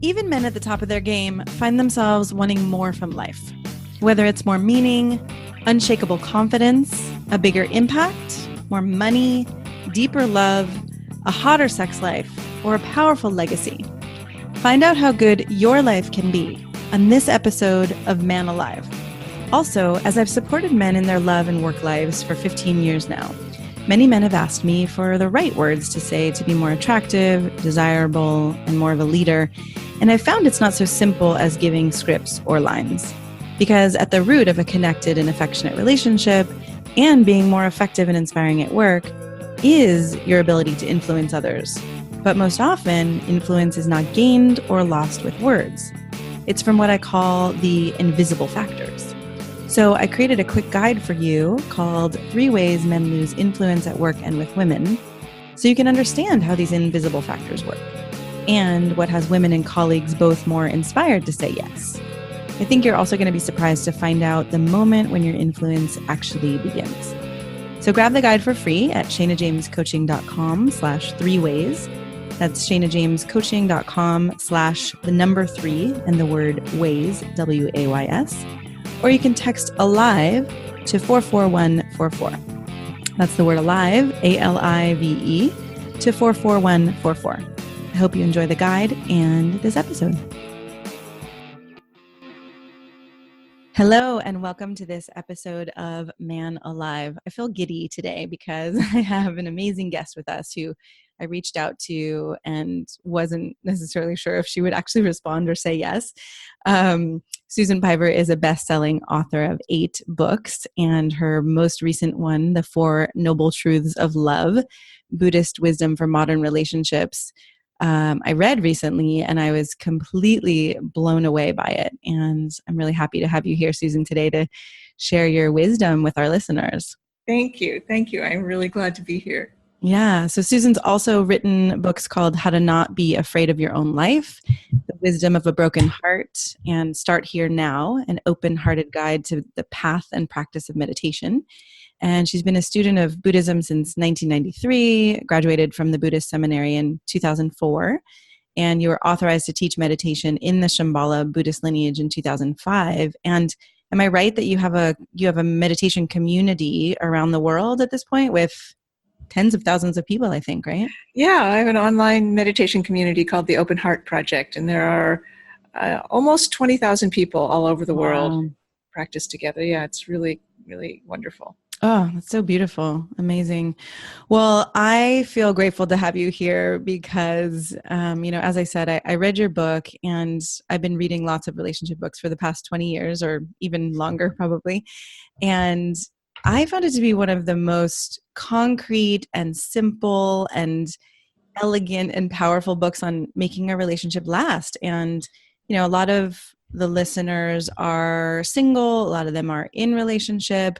Even men at the top of their game find themselves wanting more from life. Whether it's more meaning, unshakable confidence, a bigger impact, more money, deeper love, a hotter sex life, or a powerful legacy. Find out how good your life can be on this episode of Man Alive. Also, as I've supported men in their love and work lives for 15 years now, many men have asked me for the right words to say to be more attractive, desirable, and more of a leader. And I've found it's not so simple as giving scripts or lines. Because at the root of a connected and affectionate relationship and being more effective and inspiring at work is your ability to influence others. But most often, influence is not gained or lost with words. It's from what I call the invisible factors. So I created a quick guide for you called 3 Ways Men Lose Influence at Work and with Women, so you can understand how these invisible factors work and what has women and colleagues both more inspired to say yes. I think you're also going to be surprised to find out the moment when your influence actually begins. So grab the guide for free at shanajamescoaching.com/3ways. That's shanajamescoaching.com/3 and the word ways, WAYS. Or you can text ALIVE to 44144. That's the word ALIVE, ALIVE, to 44144. I hope you enjoy the guide and this episode. Hello, and welcome to this episode of Man Alive. I feel giddy today because I have an amazing guest with us who I reached out to and wasn't necessarily sure if she would actually respond or say yes. Susan Piver is a best-selling author of 8 books, and her most recent one, The 4 Noble Truths of Love, Buddhist Wisdom for Modern Relationships, I read recently, and I was completely blown away by it. And I'm really happy to have you here, Susan, today to share your wisdom with our listeners. Thank you. Thank you. I'm really glad to be here. Yeah. So Susan's also written books called How to Not Be Afraid of Your Own Life, The Wisdom of a Broken Heart, and Start Here Now, an open-hearted guide to the path and practice of meditation. And she's been a student of Buddhism since 1993, graduated from the Buddhist seminary in 2004, and you were authorized to teach meditation in the Shambhala Buddhist lineage in 2005. And am I right that you have a meditation community around the world at this point with tens of thousands of people, I think, right? Yeah, I have an online meditation community called the Open Heart Project, and there are almost 20,000 people all over the world practice together. Yeah, it's really, really wonderful. Oh, that's so beautiful. Amazing. Well, I feel grateful to have you here because, as I said, I read your book and I've been reading lots of relationship books for the past 20 years or even longer probably. And I found it to be one of the most concrete and simple and elegant and powerful books on making a relationship last. And, a lot of the listeners are single, a lot of them are in relationship.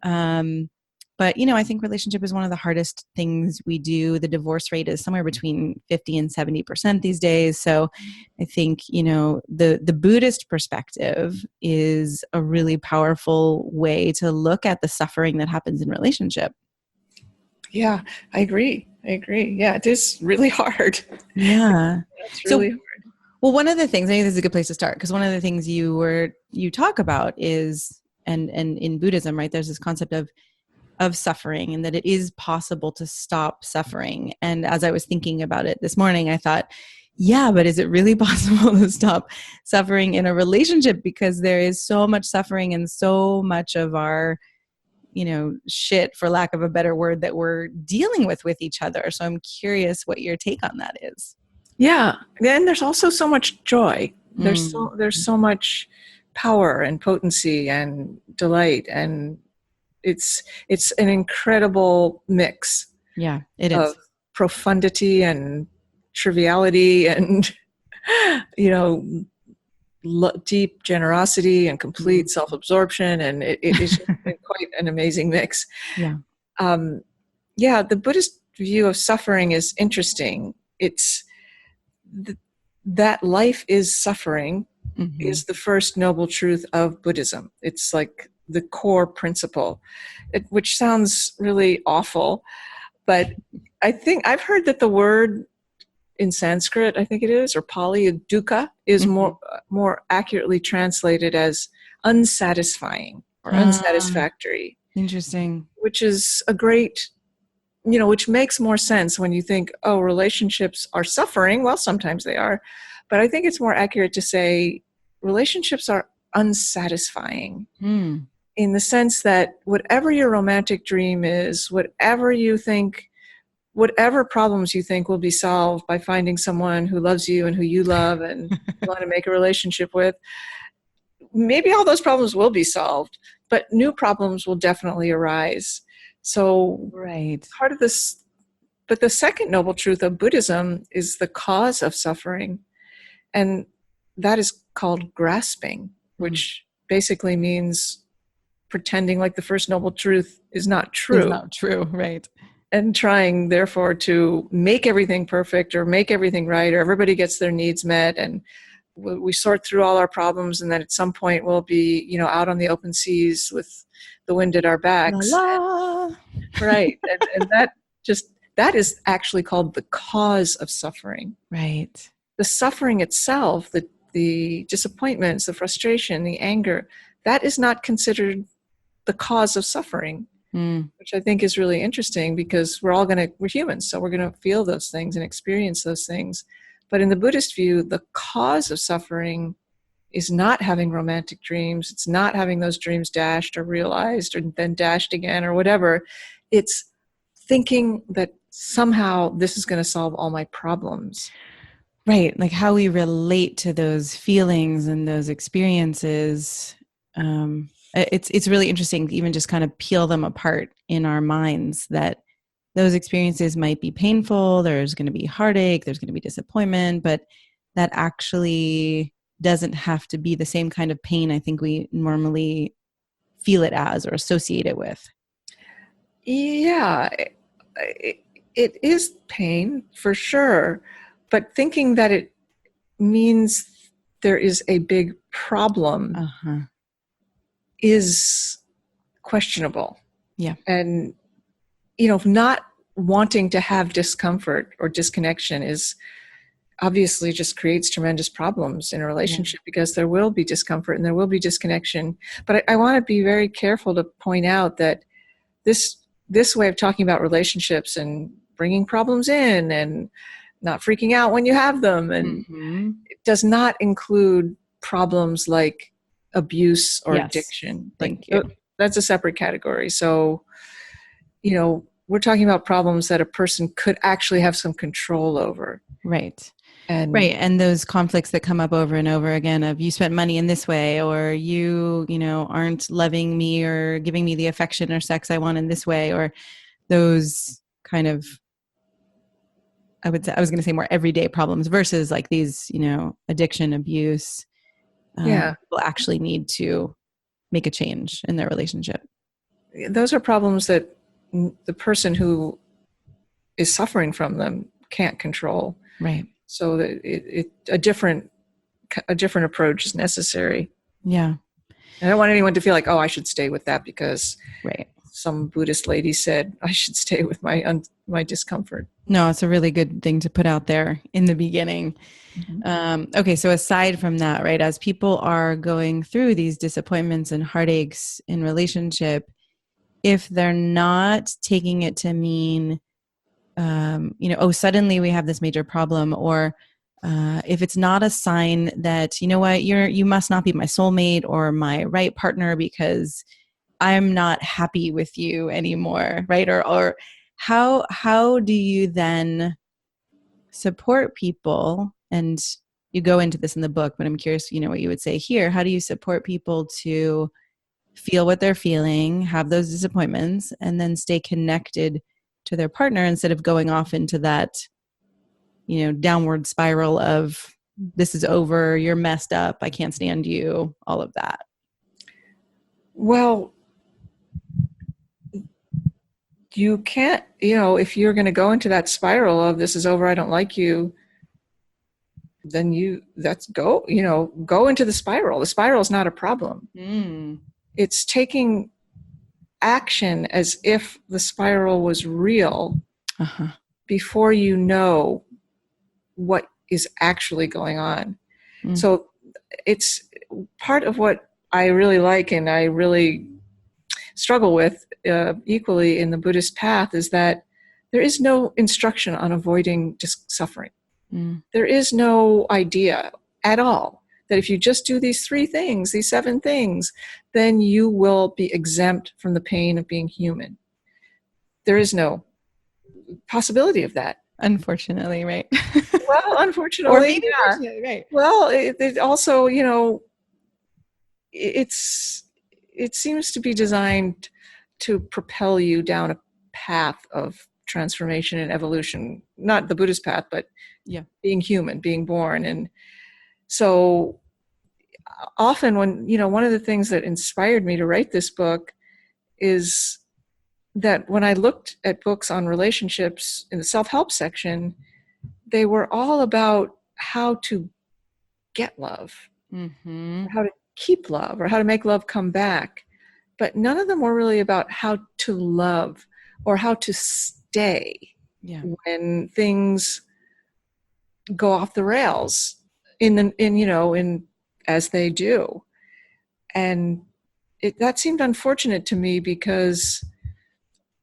But I think relationship is one of the hardest things we do. The divorce rate is somewhere between 50 and 70% these days. So I think, the Buddhist perspective is a really powerful way to look at the suffering that happens in relationship. Yeah, I agree. Yeah, it is really hard. Yeah. It's really hard. Well, one of the things, I think this is a good place to start, because one of the things you talk about is, and in Buddhism, right, there's this concept of suffering and that it is possible to stop suffering. And as I was thinking about it this morning, I thought, yeah, but is it really possible to stop suffering in a relationship? Because there is so much suffering and so much of our, shit, for lack of a better word, that we're dealing with each other. So I'm curious what your take on that is. Yeah. And there's also so much joy. There's so much power and potency and delight, and it's an incredible mix. Yeah, it of is. Profundity and triviality and deep generosity and complete self-absorption, and it is quite an amazing mix. Yeah. The Buddhist view of suffering is interesting. It's that life is suffering is the first noble truth of Buddhism. It's like the core principle, which sounds really awful, but I think I've heard that the word in Sanskrit, I think it is, or Pali, dukkha is more accurately translated as unsatisfying or unsatisfactory. Interesting. Which is a great, which makes more sense when you think, oh, relationships are suffering. Well, sometimes they are, but I think it's more accurate to say relationships are unsatisfying in the sense that whatever your romantic dream is, whatever problems you think will be solved by finding someone who loves you and who you love and you want to make a relationship with, maybe all those problems will be solved, but new problems will definitely arise. So part of this, but the second noble truth of Buddhism is the cause of suffering. And that is called grasping, which basically means pretending like the first noble truth is not true. Is not true, right. And trying, therefore, to make everything perfect or make everything right, or everybody gets their needs met, and we sort through all our problems, and then at some point we'll be, out on the open seas with the wind at our backs. La, la. Right. And that is actually called the cause of suffering. Right. The suffering itself, the disappointments, the frustration, the anger, that is not considered the cause of suffering, which I think is really interesting, because we're humans, so we're going to feel those things and experience those things. But in the Buddhist view, the cause of suffering is not having romantic dreams. It's not having those dreams dashed or realized or then dashed again or whatever. It's thinking that somehow this is going to solve all my problems. Right. Like how we relate to those feelings and those experiences. It's really interesting to even just kind of peel them apart in our minds, that those experiences might be painful. There's going to be heartache. There's going to be disappointment, but that actually doesn't have to be the same kind of pain I think we normally feel it as or associate it with. Yeah, it is pain for sure, but thinking that it means there is a big problem is questionable. Yeah. And, not wanting to have discomfort or disconnection is obviously just creates tremendous problems in a relationship, because there will be discomfort and there will be disconnection. But I want to be very careful to point out that this way of talking about relationships and bringing problems in and not freaking out when you have them, and it does not include problems like abuse or addiction. Thank you. That's a separate category. So, we're talking about problems that a person could actually have some control over. Right. And And those conflicts that come up over and over again of, you spent money in this way, or you aren't loving me or giving me the affection or sex I want in this way, or those kind of, I was going to say more everyday problems versus like these, addiction, abuse. People actually need to make a change in their relationship. Those are problems that the person who is suffering from them can't control. Right. So that a different approach is necessary. Yeah. I don't want anyone to feel like, oh, I should stay with that because right. some Buddhist lady said I should stay with my discomfort. No, it's a really good thing to put out there in the beginning. Mm-hmm. Okay, so aside from that, right, as people are going through these disappointments and heartaches in relationship, if they're not taking it to mean, suddenly we have this major problem, or if it's not a sign that, you know what, you must not be my soulmate or my right partner because I'm not happy with you anymore, right? Or how do you then support people? And you go into this in the book, but I'm curious, what you would say here. How do you support people to feel what they're feeling, have those disappointments, and then stay connected to their partner instead of going off into that, downward spiral of this is over, you're messed up, I can't stand you, all of that? Well, you can't, if you're going to go into that spiral of this is over, I don't like you, then go into the spiral. The spiral is not a problem. It's taking action as if the spiral was real before you know what is actually going on. Mm. So it's part of what I really like and I really struggle with equally in the Buddhist path is that there is no instruction on avoiding suffering. Mm. There is no idea at all that if you just do these 3 things, these 7 things, then you will be exempt from the pain of being human. There is no possibility of that. Unfortunately, right? Well, Or unfortunately, maybe yeah. fortunately, right. Well, it also, it seems to be designed to propel you down a path of transformation and evolution, not the Buddhist path, but being human, being born. And so often when, one of the things that inspired me to write this book is that when I looked at books on relationships in the self-help section, they were all about how to get love, Mm-hmm. or how to keep love, or how to make love come back. But none of them were really about how to love or how to stay when things go off the rails in as they do. And that seemed unfortunate to me because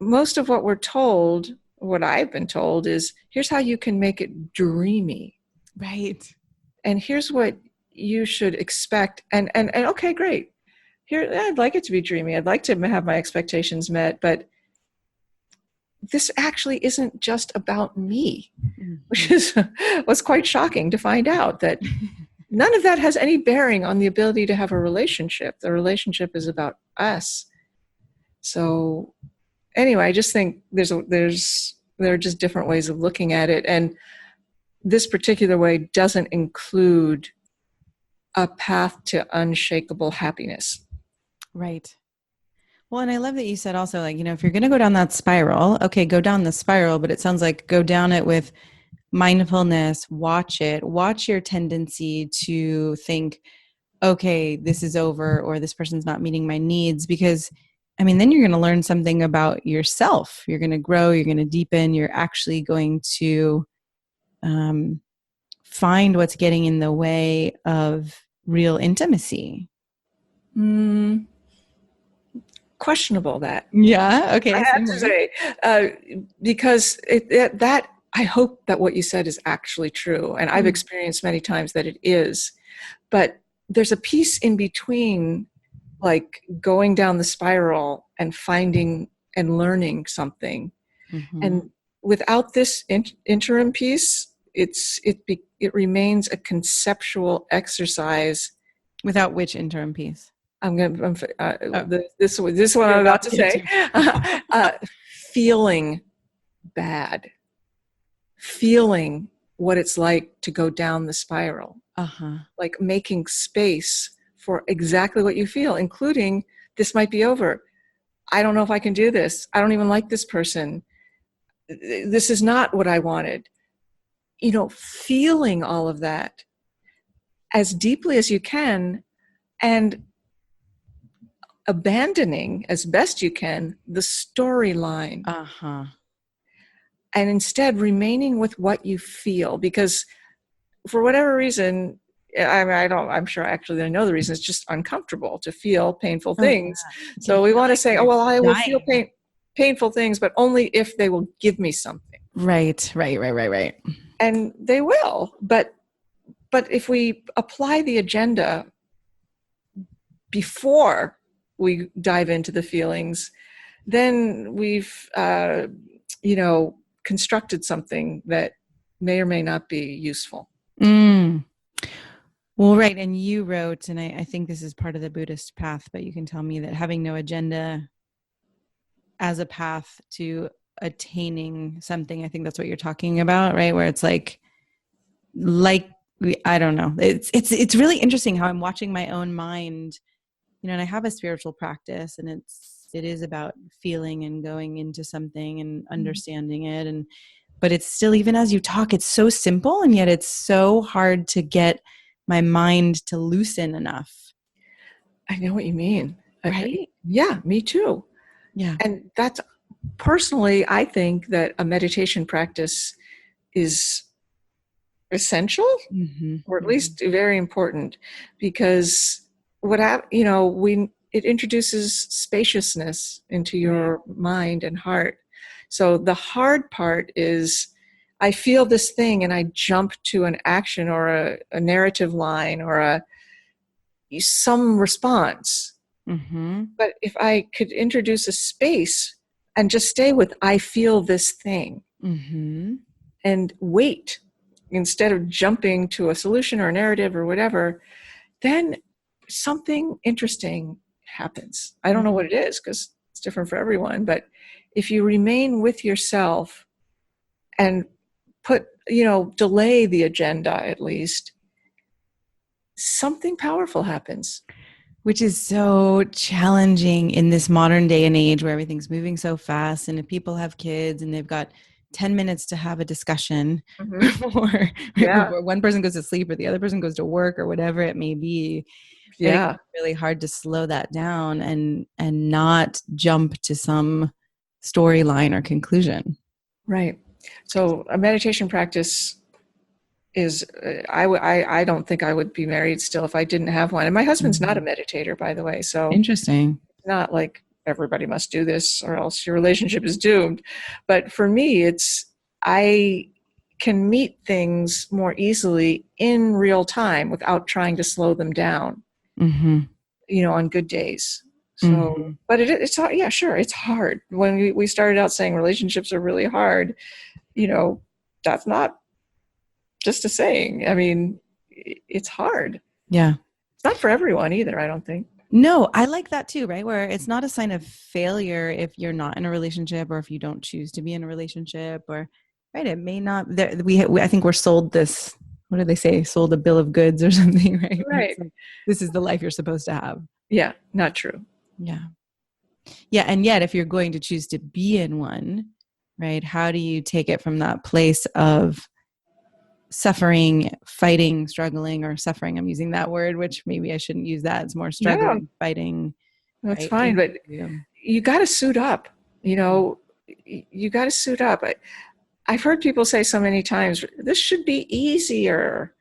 most of what we're told, what I've been told, is here's how you can make it dreamy. Right. And here's what you should expect. And okay, great. Here, I'd like it to be dreamy. I'd like to have my expectations met, but this actually isn't just about me, which was quite shocking to find out that none of that has any bearing on the ability to have a relationship. The relationship is about us. So anyway, I just think there are just different ways of looking at it. And this particular way doesn't include a path to unshakable happiness. Right. Well, and I love that you said also, like, if you're going to go down that spiral, okay, go down the spiral, but it sounds like go down it with mindfulness, watch your tendency to think, okay, this is over, or this person's not meeting my needs, because then you're going to learn something about yourself. You're going to grow, you're going to deepen, you're actually going to find what's getting in the way of real intimacy. Questionable that. Yeah. Okay. I have to say, because that I hope that what you said is actually true, and I've experienced many times that it is. But there's a piece in between, like going down the spiral and finding and learning something, and without this interim piece, it remains a conceptual exercise. Without which interim piece? This one I'm about to say. Feeling bad, feeling what it's like to go down the spiral, like making space for exactly what you feel, including this might be over. I don't know if I can do this. I don't even like this person. This is not what I wanted. Feeling all of that as deeply as you can, and abandoning as best you can the storyline. And instead remaining with what you feel, because for whatever reason, I'm sure actually I know the reason, it's just uncomfortable to feel painful things. So we want to say, I will feel painful things, but only if they will give me something. Right. And they will, but if we apply the agenda before we dive into the feelings, then we've constructed something that may or may not be useful. Well, right. And you wrote, and I think this is part of the Buddhist path, but you can tell me that having no agenda as a path to attaining something, I think that's what you're talking about, right? Where it's like I don't know. It's really interesting how I'm watching my own mind, and I have a spiritual practice, and it is about feeling and going into something and understanding it. But it's still, even as you talk, it's so simple, and yet it's so hard to get my mind to loosen enough. I know what you mean. Right? Yeah, me too. Yeah. And that's personally, I think that a meditation practice is essential, or at least very important, because it introduces spaciousness into your mind and heart. So the hard part is, I feel this thing and I jump to an action or a narrative line or some response. But if I could introduce a space and just stay with, I feel this thing, and wait instead of jumping to a solution or a narrative or whatever, then something interesting happens. I don't know what it is because it's different for everyone, but if you remain with yourself and delay the agenda, at least something powerful happens. Which is so challenging in this modern day and age where everything's moving so fast. And if people have kids and they've got 10 minutes to have a discussion before one person goes to sleep or the other person goes to work or whatever it may be, it's really hard to slow that down and not jump to some storyline or conclusion. Right. So a meditation practice is, I don't think I would be married still if I didn't have one. And my husband's not a meditator, by the way. So interesting. It's not like everybody must do this or else your relationship is doomed. But for me, I can meet things more easily in real time without trying to slow them down, on good days. So, but it's hard. Yeah, sure. It's hard. When we started out saying relationships are really hard, that's not just a saying. I mean, it's hard. Yeah. It's not for everyone either, I don't think. No, I like that too, right? Where it's not a sign of failure if you're not in a relationship or if you don't choose to be in a relationship, or right. It may not, I think we're sold this, what do they say? Sold a bill of goods or something, right? Right. Like, this is the life you're supposed to have. Yeah. Not true. Yeah. Yeah. And yet if you're going to choose to be in one, right, how do you take it from that place of suffering, fighting, struggling, or suffering? I'm using that word, which maybe I shouldn't use that. It's more struggling, fighting. That's right? Fine. But you got to suit up, you got to suit up. I've heard people say so many times, this should be easier,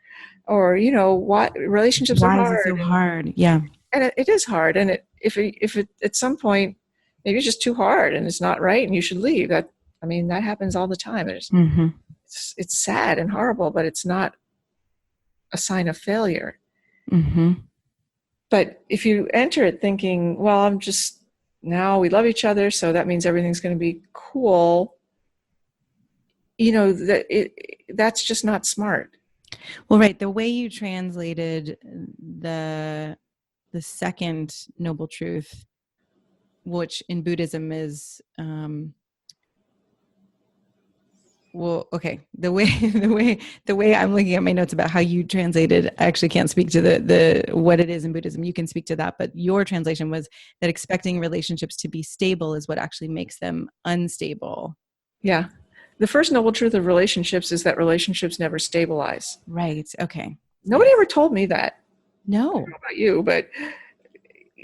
or, what relationships are hard. Why is it so hard? Yeah. And it is hard. And if it at some point, maybe it's just too hard and it's not right and you should leave. That happens all the time. It's sad and horrible, but it's not a sign of failure. But if you enter it thinking, well, now we love each other, so that means everything's going to be cool, that's just not smart. Well, right. The way you translated the second noble truth, which in Buddhism is, the way I'm looking at my notes about how you translated, I actually can't speak to the what it is in Buddhism. You can speak to that, but your translation was that expecting relationships to be stable is what actually makes them unstable. Yeah. The first noble truth of relationships is that relationships never stabilize. Right. Okay. Nobody ever told me that. No. I don't know about you, but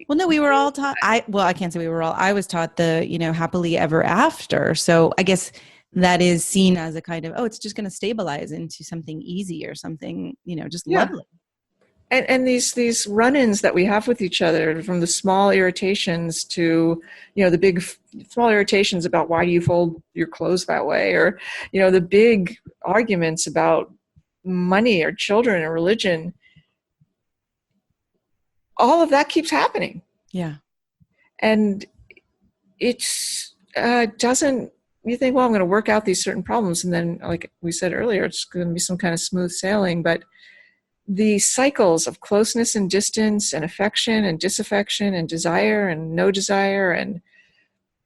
well, no, we were all taught. I can't say we were all. I was taught the happily ever after. So I guess that is seen as a kind of, it's just going to stabilize into something easy or something, just lovely. And these run-ins that we have with each other, from the small irritations to, the big small irritations about why do you fold your clothes that way, or, the big arguments about money or children or religion, all of that keeps happening. Yeah. And it's doesn't, you think, well, I'm going to work out these certain problems, and then, like we said earlier, it's going to be some kind of smooth sailing. But the cycles of closeness and distance and affection and disaffection and desire and no desire and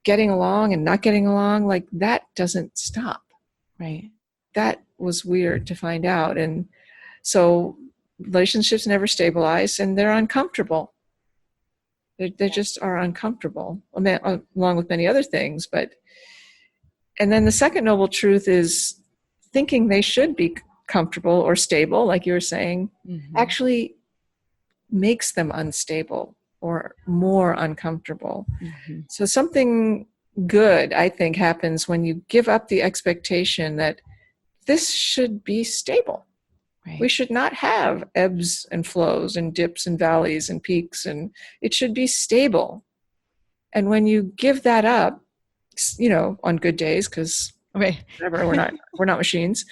getting along and not getting along, like that doesn't stop. Right. That was weird to find out. And so relationships never stabilize, and they're uncomfortable. They just are uncomfortable, along with many other things. And then the second noble truth is thinking they should be comfortable or stable, like you were saying, actually makes them unstable or more uncomfortable. So something good, I think, happens when you give up the expectation that this should be stable. Right. We should not have ebbs and flows and dips and valleys and peaks, and it should be stable. And when you give that up, on good days, because Right. whatever, we're not machines.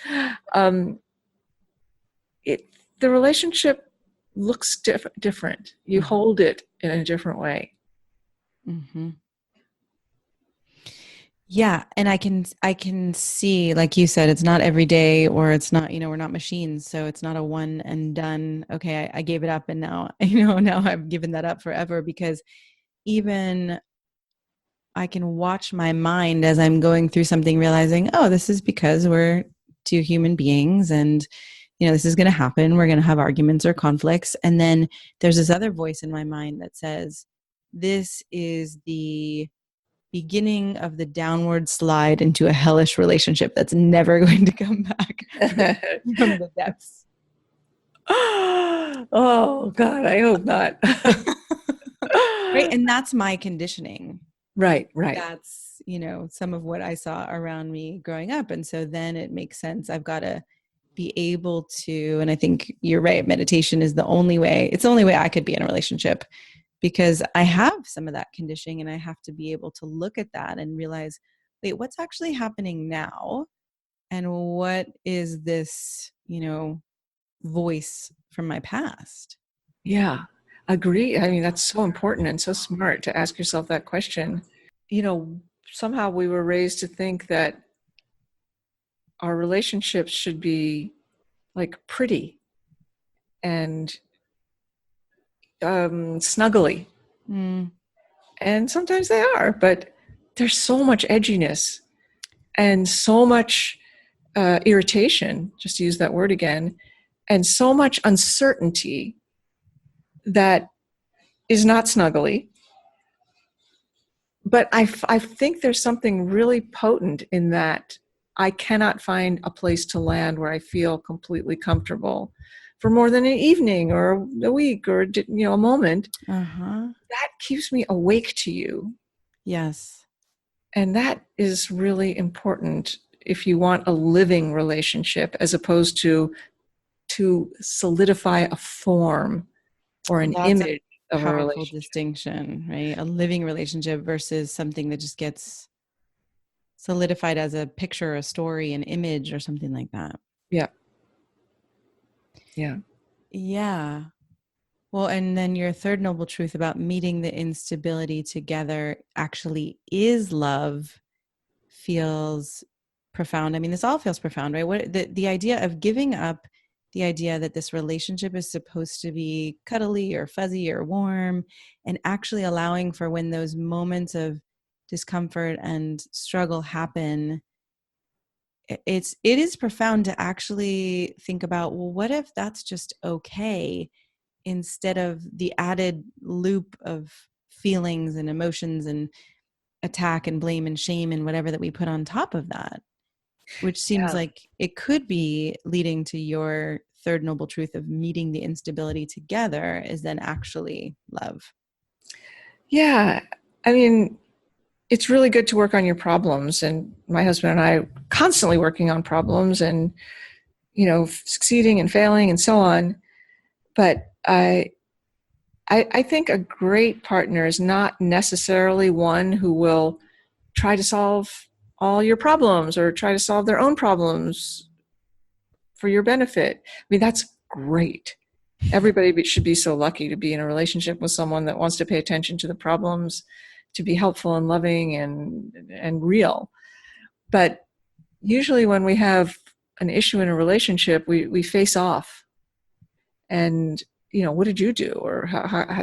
The relationship looks different. You hold it in a different way. Mm-hmm. Yeah. And I can see, like you said, it's not every day, or it's not, we're not machines. So it's not a one and done. Okay. I gave it up, and now, now I've given that up forever, because even I can watch my mind as I'm going through something, realizing, oh, this is because we're two human beings, and this is going to happen. We're going to have arguments or conflicts. And then there's this other voice in my mind that says, this is the beginning of the downward slide into a hellish relationship that's never going to come back from the depths. Oh God, I hope not. Right. And that's my conditioning. Right. That's, some of what I saw around me growing up. And so then it makes sense. I've got to be able to, and I think you're right, meditation is the only way I could be in a relationship, because I have some of that conditioning, and I have to be able to look at that and realize, wait, what's actually happening now? And what is this, voice from my past? Yeah, agree. I mean, that's so important and so smart to ask yourself that question. Somehow we were raised to think that our relationships should be like pretty and snuggly. And sometimes they are, but there's so much edginess and so much irritation, just to use that word again, and so much uncertainty that is not snuggly. But I think there's something really potent in that. I cannot find a place to land where I feel completely comfortable for more than an evening or a week or a moment. That keeps me awake to you. Yes. And that is really important if you want a living relationship, as opposed to solidify a form or an image of a Powerful relationship. Distinction, right? A living relationship versus something that just gets solidified as a picture, a story, an image, or something like that. Yeah. Well, and then your third noble truth about meeting the instability together actually is love feels profound. I mean, this all feels profound, right? What the idea of giving up the idea that this relationship is supposed to be cuddly or fuzzy or warm, and actually allowing for when those moments of discomfort and struggle happen. It is profound to actually think about, well, what if that's just okay, instead of the added loop of feelings and emotions and attack and blame and shame and whatever that we put on top of that, which seems like it could be leading to your third noble truth of meeting the instability together is then actually love. Yeah. I mean, it's really good to work on your problems. And my husband and I are constantly working on problems and, succeeding and failing and so on. But I think a great partner is not necessarily one who will try to solve all your problems or try to solve their own problems for your benefit. I mean, that's great. Everybody should be so lucky to be in a relationship with someone that wants to pay attention to the problems, to be helpful and loving and real. But usually when we have an issue in a relationship, we face off. And, what did you do? Or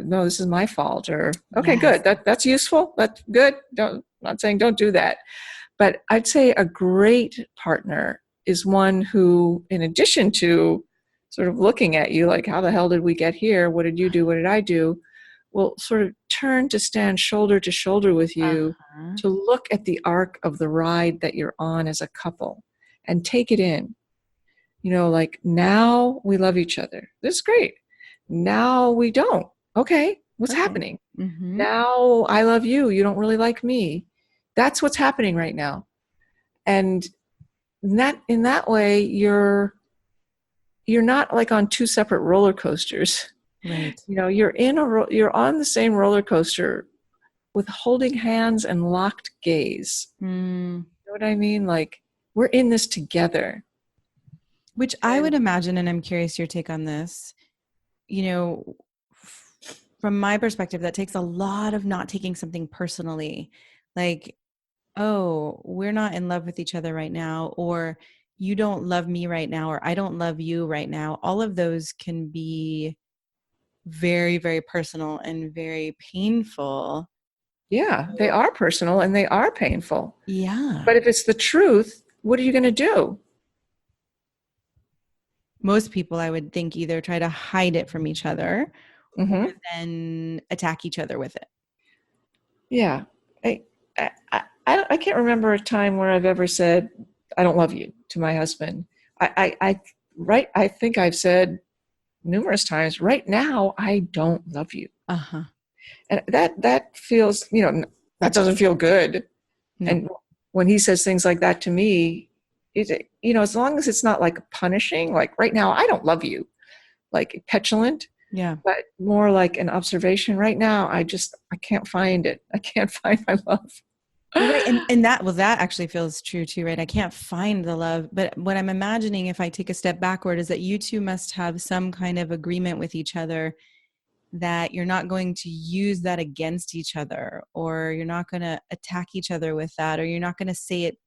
no, this is my fault. Or, okay, good. That's useful. That's good. I'm not saying don't do that. But I'd say a great partner is one who, in addition to sort of looking at you like, how the hell did we get here? What did you do? What did I do? Will sort of turn to stand shoulder to shoulder with you to look at the arc of the ride that you're on as a couple and take it in. Like, now we love each other. This is great. Now we don't. Okay, what's happening? Now I love you. You don't really like me. That's what's happening right now. And in that way, you're you're not like on two separate roller coasters. Right. You're on the same roller coaster with holding hands and locked gaze. You know what I mean? Like, we're in this together. Which I would imagine, and I'm curious your take on this, from my perspective, that takes a lot of not taking something personally. Like, oh, we're not in love with each other right now, or you don't love me right now, or I don't love you right now. All of those can be very, very personal and very painful. Yeah, they are personal and they are painful. Yeah. But if it's the truth, what are you going to do? Most people, I would think, either try to hide it from each other Mm-hmm. or then attack each other with it. Yeah. I can't remember a time where I've ever said, I don't love you to my husband. I think I've said numerous times, right now, I don't love you. Uh-huh. And that feels, that doesn't feel good. No. And when he says things like that to me, as long as it's not like punishing, like right now, I don't love you, like petulant, Yeah. but more like an observation. Right now, I can't find it. I can't find my love. Well, right. And that actually feels true too, right? I can't find the love. But what I'm imagining, if I take a step backward, is that you two must have some kind of agreement with each other that you're not going to use that against each other, or you're not going to attack each other with that, or you're not going to say it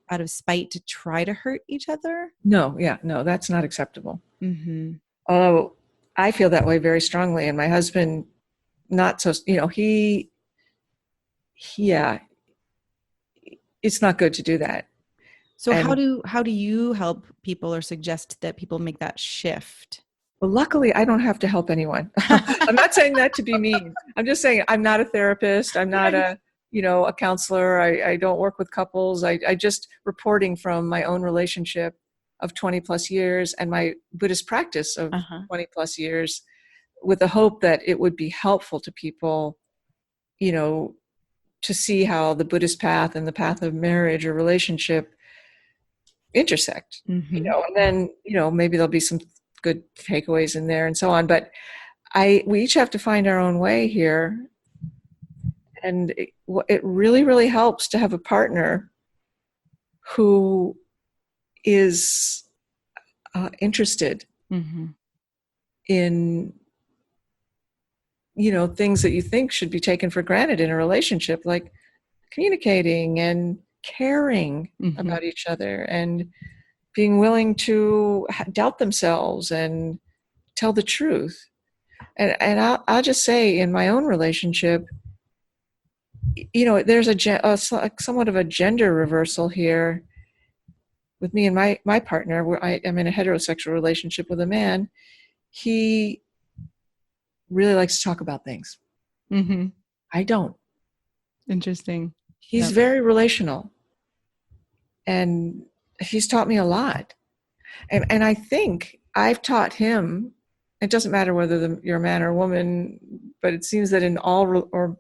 out of spite to try to hurt each other. No, yeah, no, that's not acceptable. Mm-hmm. Although I feel that way very strongly, and my husband, not so, yeah, it's not good to do that. So And how do you help people or suggest that people make that shift? well, luckily, I don't have to help anyone. I'm not saying that to be mean. I'm just saying I'm not a therapist. I'm not a counselor. I don't work with couples. I just reporting from my own relationship of 20 plus years and my Buddhist practice of 20 plus years, with the hope that it would be helpful to people, to see how the Buddhist path and the path of marriage or relationship intersect, Mm-hmm. and then, maybe there'll be some good takeaways in there and so on. But we each have to find our own way here. And it really, really helps to have a partner who is interested Mm-hmm. in, things that you think should be taken for granted in a relationship, like communicating and caring about each other and being willing to doubt themselves and tell the truth. And I'll just say, in my own relationship, there's somewhat of a gender reversal here with me and my partner, where I am in a heterosexual relationship with a man. He really likes to talk about things. Mm-hmm. I don't. Interesting. He's very relational, and he's taught me a lot. And I think I've taught him. It doesn't matter whether you're a man or a woman, but it seems that in all or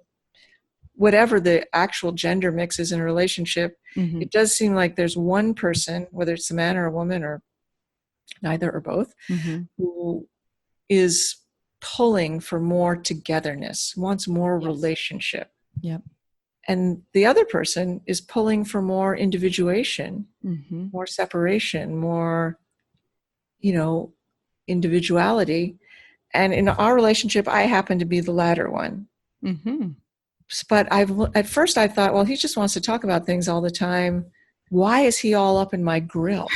whatever the actual gender mix is in a relationship, it does seem like there's one person, whether it's a man or a woman or neither or both, who is pulling for more togetherness, wants more relationship. Yep. And the other person is pulling for more individuation, more separation, more, individuality. And in our relationship, I happen to be the latter one. But at first I thought, well, he just wants to talk about things all the time. Why is he all up in my grill?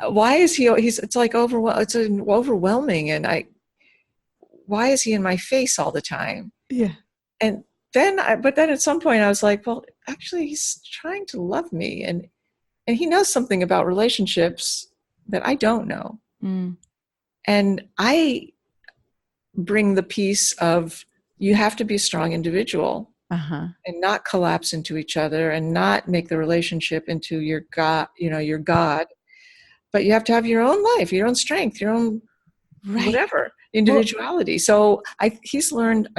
Why is it's like it's overwhelming. And why is he in my face all the time? Yeah. And but then at some point I was like, well, actually he's trying to love me. And he knows something about relationships that I don't know. And I bring the piece of, you have to be a strong individual and not collapse into each other and not make the relationship into your God, your God. But you have to have your own life, your own strength, your own whatever individuality. So he's learned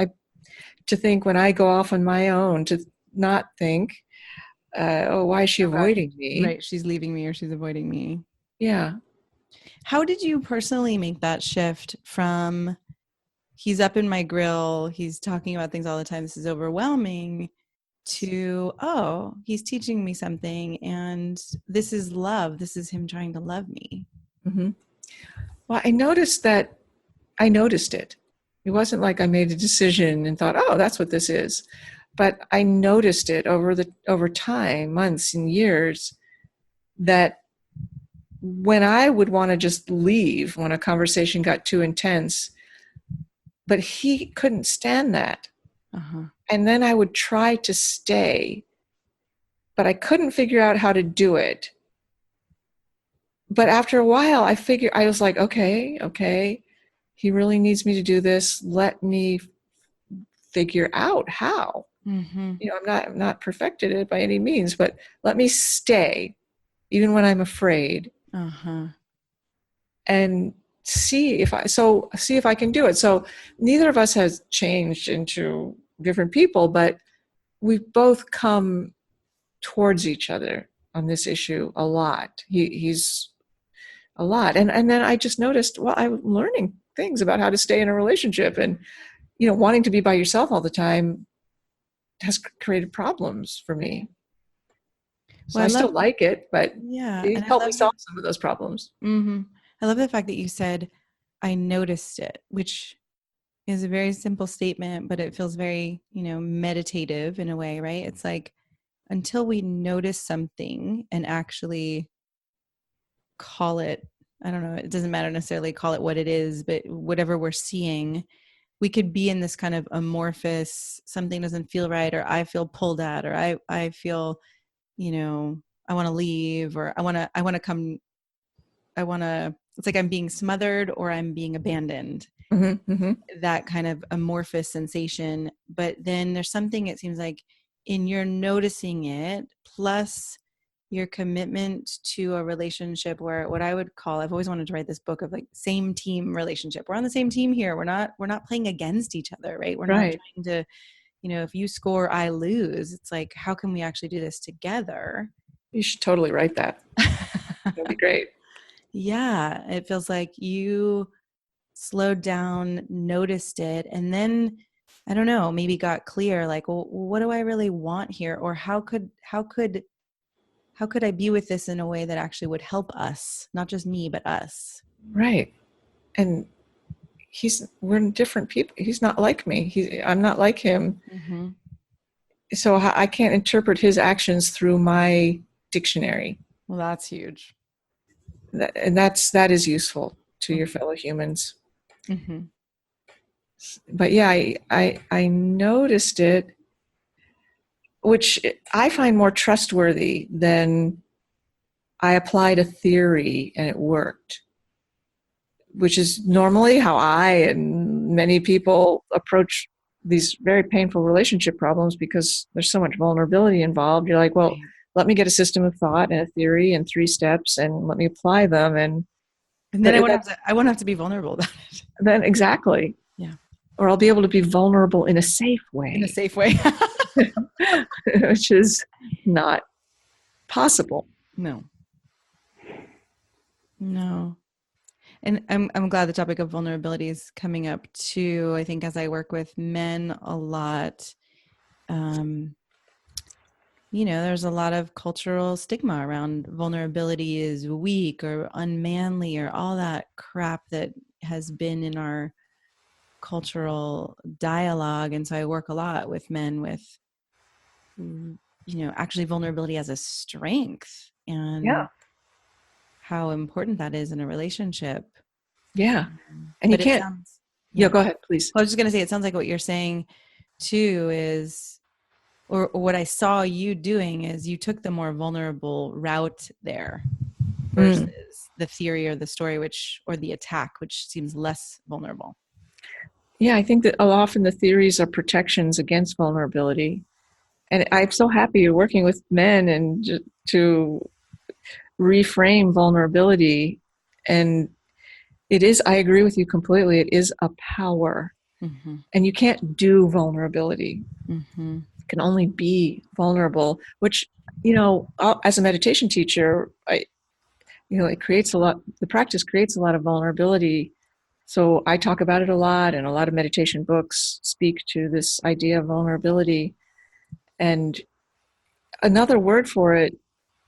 to think, when I go off on my own, to not think, oh, why is she avoiding me? Right. She's leaving me, or she's avoiding me. Yeah. How did you personally make that shift from he's up in my grill, he's talking about things all the time, this is overwhelming, to, oh, he's teaching me something and this is love. This is him trying to love me. Mm-hmm. Well, I noticed it. It wasn't like I made a decision and thought, oh, that's what this is. But I noticed it over time, months and years, that when I would want to just leave when a conversation got too intense, but he couldn't stand that. Uh-huh. And then I would try to stay, but I couldn't figure out how to do it. But after a while, I was like, okay, he really needs me to do this. Let me figure out how. Mm-hmm. You know, I'm not perfected at it by any means, but let me stay, even when I'm afraid, Uh-huh. and see if I can do it. So neither of us has changed into different people, but we've both come towards each other on this issue a lot. He's a lot. And then I just noticed, well, I'm learning things about how to stay in a relationship, and, you know, wanting to be by yourself all the time has created problems for me. So Well, I still like it, but it and I helped me love solve some of those problems. mm-hmm. I love the fact that you said, I noticed it, which is a very simple statement, but it feels very, meditative in a way, right? It's like, until we notice something and actually call it, I don't know, it doesn't matter necessarily call it what it is, but whatever we're seeing, we could be in this kind of amorphous, something doesn't feel right, or I feel pulled at, or I feel, I want to leave, or I want to come, it's like I'm being smothered or I'm being abandoned. Mm-hmm, mm-hmm. That kind of amorphous sensation. But then there's something, it seems like, in your noticing it, plus your commitment to a relationship where, what I would call, I've always wanted to write this book of like same team relationship. We're on the same team here. We're not playing against each other, right? We're not Right. trying to, if you score, I lose. It's like, how can we actually do this together? You should totally write that. That'd be great. Yeah. It feels like you slowed down, noticed it, and then, I don't know, maybe got clear, like, well, what do I really want here? Or how could I be with this in a way that actually would help us, not just me, but us? Right. And we're different people. He's not like me. I'm not like him. Mm-hmm. So I can't interpret his actions through my dictionary. Well, that's huge. That is useful to your fellow humans. Mm-hmm. But yeah, I noticed it, which I find more trustworthy than I applied a theory and it worked, which is normally how I and many people approach these very painful relationship problems, because there's so much vulnerability involved. You're like, well, Right. let me get a system of thought and a theory and 3 steps, and let me apply them. And then I won't have to be vulnerable about it. Then exactly. Yeah. Or I'll be able to be vulnerable in a safe In a way, safe way. which is not possible. No. And I'm glad the topic of vulnerability is coming up too. I think as I work with men a lot, there's a lot of cultural stigma around vulnerability is weak or unmanly or all that crap that has been in our cultural dialogue. And so I work a lot with men with, actually vulnerability as a strength, and how important that is in a relationship. Yeah. And you But it can't. sounds, Yeah, go ahead, please. I was just going to say, it sounds like what you're saying too is, or what I saw you doing is, you took the more vulnerable route there versus the theory or the story, or the attack, which seems less vulnerable. Yeah, I think that often the theories are protections against vulnerability. And I'm so happy you're working with men and to reframe vulnerability. And I agree with you completely. It is a power. Mm-hmm. And you can't do vulnerability. Mm-hmm. You can only be vulnerable, which, as a meditation teacher, it creates a lot, the practice creates a lot of vulnerability. So I talk about it a lot, and a lot of meditation books speak to this idea of vulnerability. And another word for it,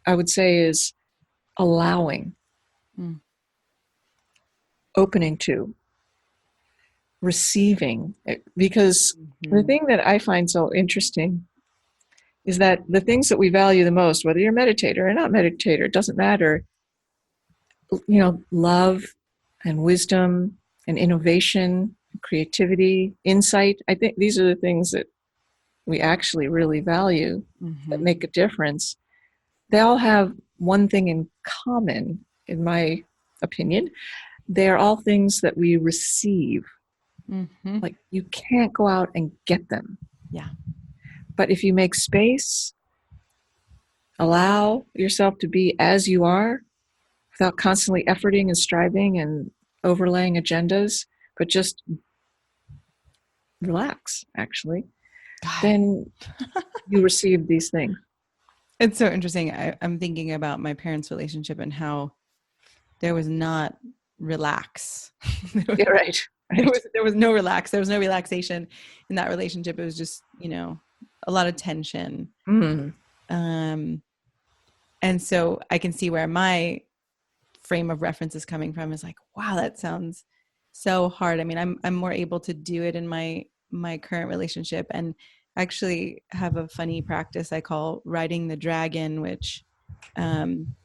I would say, is allowing, opening to, receiving. Because the thing that I find so interesting is that the things that we value the most, whether you're a meditator or not meditator, it doesn't matter, love and wisdom and innovation, creativity, insight. I think these are the things that we actually really value, that make a difference. They all have one thing in common, in my opinion. They are all things that we receive. Like, you can't go out and get them. Yeah. But if you make space, allow yourself to be as you are, without constantly efforting and striving and overlaying agendas, but just relax, actually, then you receive these things. It's so interesting. I'm thinking about my parents' relationship and how there was not relax. Yeah, right. There was no relax. There was no relaxation in that relationship. It was just, a lot of tension. And so I can see where my frame of reference is coming from, is like, wow, that sounds so hard. I mean, I'm more able to do it in my current relationship, and actually have a funny practice I call riding the dragon, which, when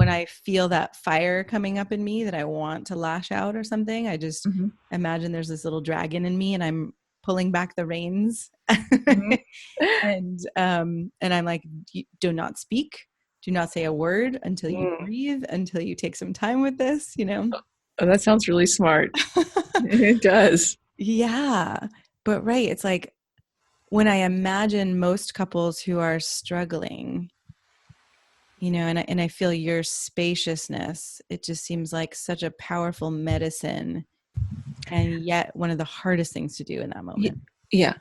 I feel that fire coming up in me that I want to lash out or something, I just imagine there's this little dragon in me and I'm pulling back the reins. And I'm like, do not speak, do not say a word until you breathe, until you take some time with this, Oh, that sounds really smart. It does. Yeah. But right, it's like, when I imagine most couples who are struggling, and I feel your spaciousness, it just seems like such a powerful medicine, and yet one of the hardest things to do in that moment. Yeah.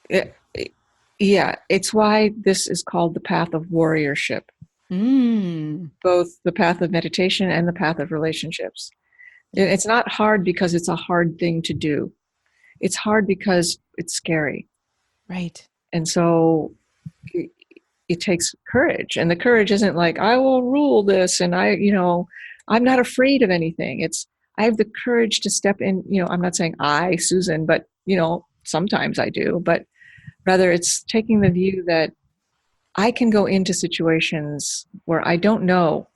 Yeah. It's why this is called the path of warriorship. Both the path of meditation and the path of relationships. It's not hard because it's a hard thing to do. It's hard because it's scary. Right. And so it takes courage. And the courage isn't like, I will rule this, and I'm not afraid of anything. It's, I have the courage to step in. I'm not saying I, Susan, but, sometimes I do. But rather, it's taking the view that I can go into situations where I don't know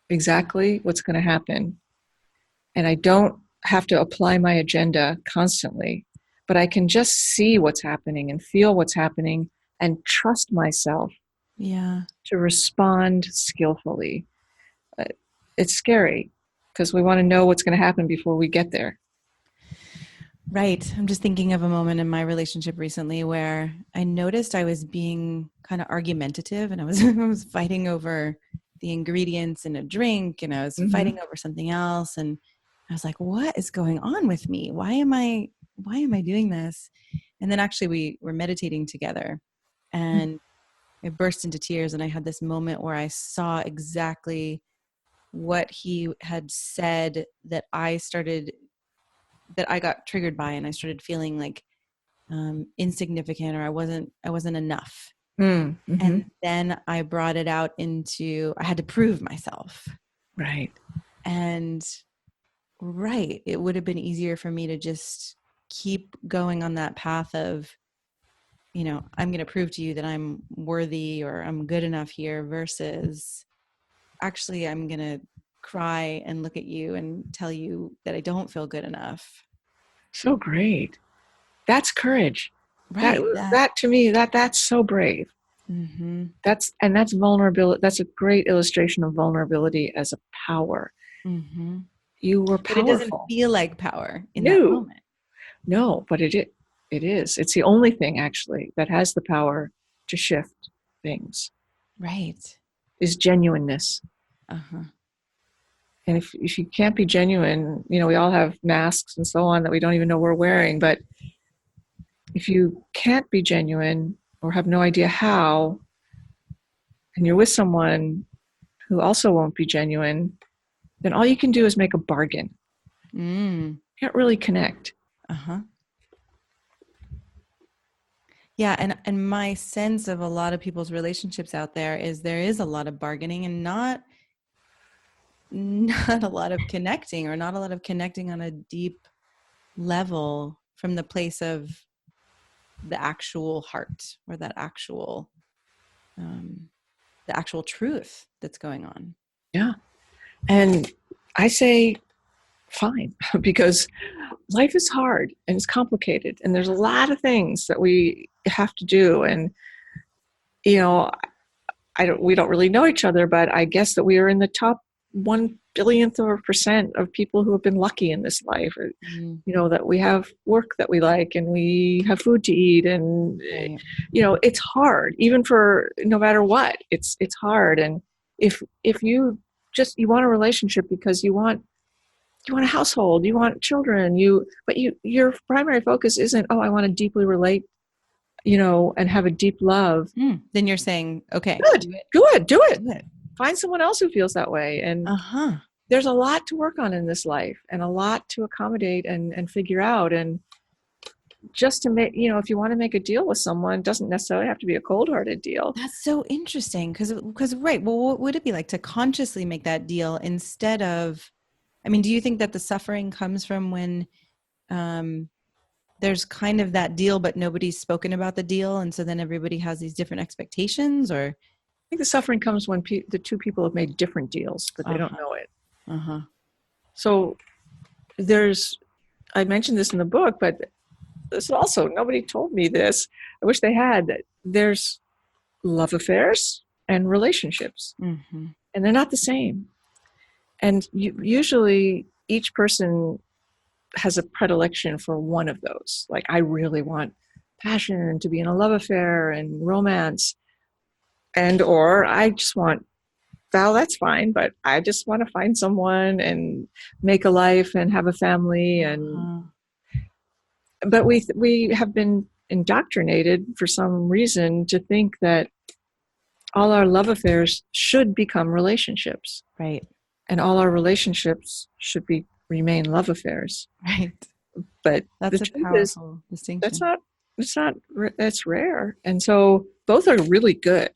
exactly what's going to happen. And I don't have to apply my agenda constantly, but I can just see what's happening and feel what's happening and trust myself to respond skillfully. It's scary because we want to know what's going to happen before we get there. Right. I'm just thinking of a moment in my relationship recently where I noticed I was being kind of argumentative, and I was fighting over the ingredients in a drink, and I was fighting over something else. And I was like, what is going on with me? Why am I doing this? And then actually we were meditating together, and I burst into tears, and I had this moment where I saw exactly what he had said that I got triggered by, and I started feeling like insignificant, or I wasn't enough. And then I brought it out into, I had to prove myself. Right. And it would have been easier for me to just keep going on that path of, I'm going to prove to you that I'm worthy or I'm good enough here, versus actually I'm going to cry and look at you and tell you that I don't feel good enough. So great. That's courage. Right. That to me, that's so brave. That's vulnerability. That's a great illustration of vulnerability as a power. You were powerful. But it doesn't feel like power in that moment. No, but it is. It's the only thing actually that has the power to shift things. Right. Is genuineness. And if you can't be genuine, we all have masks and so on that we don't even know we're wearing. But if you can't be genuine or have no idea how, and you're with someone who also won't be genuine, then all you can do is make a bargain. You can't really connect. Yeah, and my sense of a lot of people's relationships out there is a lot of bargaining and not a lot of connecting, or not a lot of connecting on a deep level from the place of the actual heart, or that actual the actual truth that's going on. Yeah. And I say, fine, because life is hard and it's complicated and there's a lot of things that we have to do. And, you know, we don't really know each other, but I guess that we are in the top 1/1000th of a percent of people who have been lucky in this life. You know, that we have work that we like and we have food to eat, and Right. you know, it's hard, even for no matter what, it's hard. And if you want a relationship because you want a household, you want children, but your primary focus isn't, oh, I want to deeply relate, you know, and have a deep love. Then you're saying, okay, do it. Find someone else who feels that way. And there's a lot to work on in this life and a lot to accommodate and figure out. And just to make, you know, if you want to make a deal with someone, it doesn't necessarily have to be a cold-hearted deal. That's so interesting. Because right. Well, what would it be like to consciously make that deal instead of, I mean, do you think that the suffering comes from when there's kind of that deal, but nobody's spoken about the deal, and so then everybody has these different expectations? Or I think the suffering comes when the two people have made different deals, but they don't know it. So I mentioned this in the book, but this also, nobody told me this. I wish they had. There's love affairs and relationships, and they're not the same. And usually each person has a predilection for one of those. Like, I really want passion, to be in a love affair and romance, or I just want, well, that's fine, but I just want to find someone and make a life and have a family. And but we have been indoctrinated for some reason to think that all our love affairs should become relationships, right, and all our relationships should remain love affairs, right. But that's the a truth powerful distinction. That's rare. And so both are really good.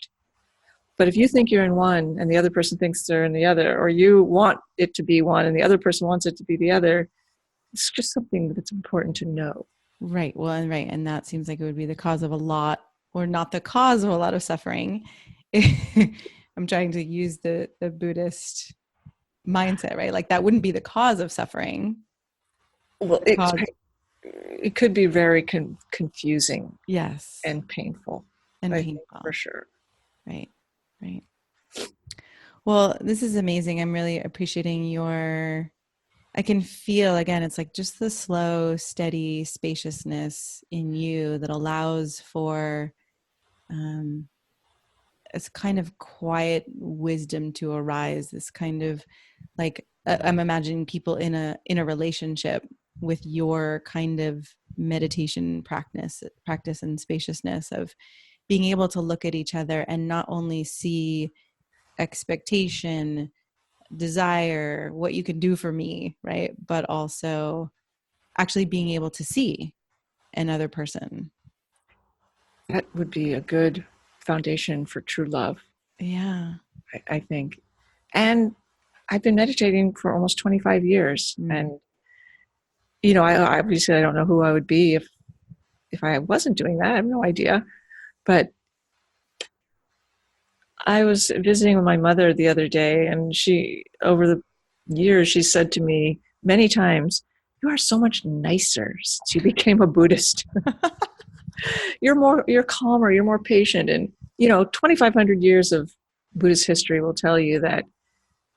But if you think you're in one and the other person thinks they're in the other, or you want it to be one and the other person wants it to be the other, it's just something that's important to know. Right. Well, and that seems like it would be the cause of a lot, or not the cause of a lot of suffering. I'm trying to use the Buddhist mindset, right? Like, that wouldn't be the cause of suffering. Well, it could be very confusing. Yes. And painful. Painful. For sure. Right. Well, this is amazing. I'm really appreciating I can feel, again, it's like just the slow, steady spaciousness in you that allows for this kind of quiet wisdom to arise. This kind of, like, I'm imagining people in a relationship with your kind of meditation practice and spaciousness of being able to look at each other and not only see expectation, desire, what you can do for me, right? But also actually being able to see another person. That would be a good foundation for true love. Yeah. I think. And I've been meditating for almost 25 years. And, you know, I obviously I don't know who I would be if I wasn't doing that. I have no idea. But I was visiting with my mother the other day, and she, over the years, she said to me many times, "You are so much nicer since you became a Buddhist. You're calmer, you're more patient." And, you know, 2,500 years of Buddhist history will tell you that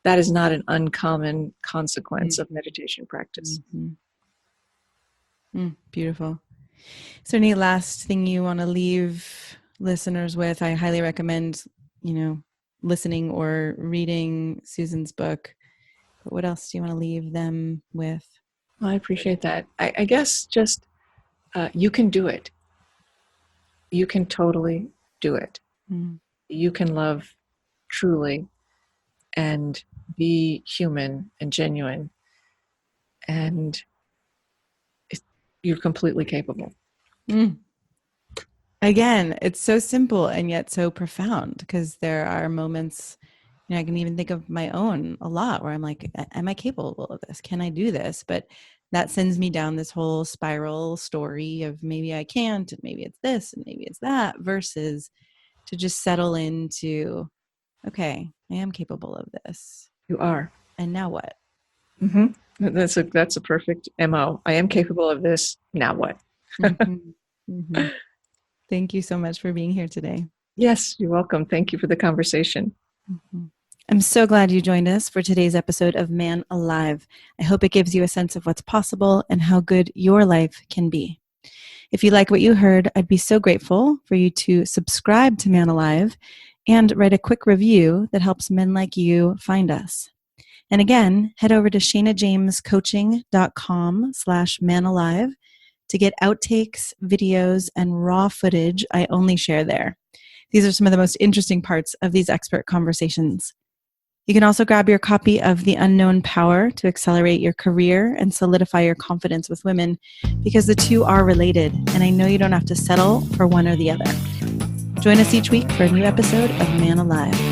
that is not an uncommon consequence of meditation practice. Beautiful. Is there any last thing you want to leave listeners with? I highly recommend, you know, listening or reading Susan's book. But what else do you want to leave them with? Well, I appreciate that. I guess just you can do it. You can totally do it. You can love truly. and be human and genuine, and you're completely capable. Again, it's so simple and yet so profound, because there are moments, I can even think of my own a lot where I'm like, am I capable of this? Can I do this? But that sends me down this whole spiral story of maybe I can't, and maybe it's this, and maybe it's that, versus to just settle into, okay, I am capable of this. You are. And now what? Mm-hmm. That's a perfect MO. I am capable of this. Now what? Thank you so much for being here today. Yes, you're welcome. Thank you for the conversation. I'm so glad you joined us for today's episode of Man Alive. I hope it gives you a sense of what's possible and how good your life can be. If you like what you heard, I'd be so grateful for you to subscribe to Man Alive and write a quick review that helps men like you find us. And again, head over to shanajamescoaching.com/manalive to get outtakes, videos, and raw footage I only share there. These are some of the most interesting parts of these expert conversations. You can also grab your copy of The Unknown Power to accelerate your career and solidify your confidence with women, because the two are related, and I know you don't have to settle for one or the other. Join us each week for a new episode of Man Alive.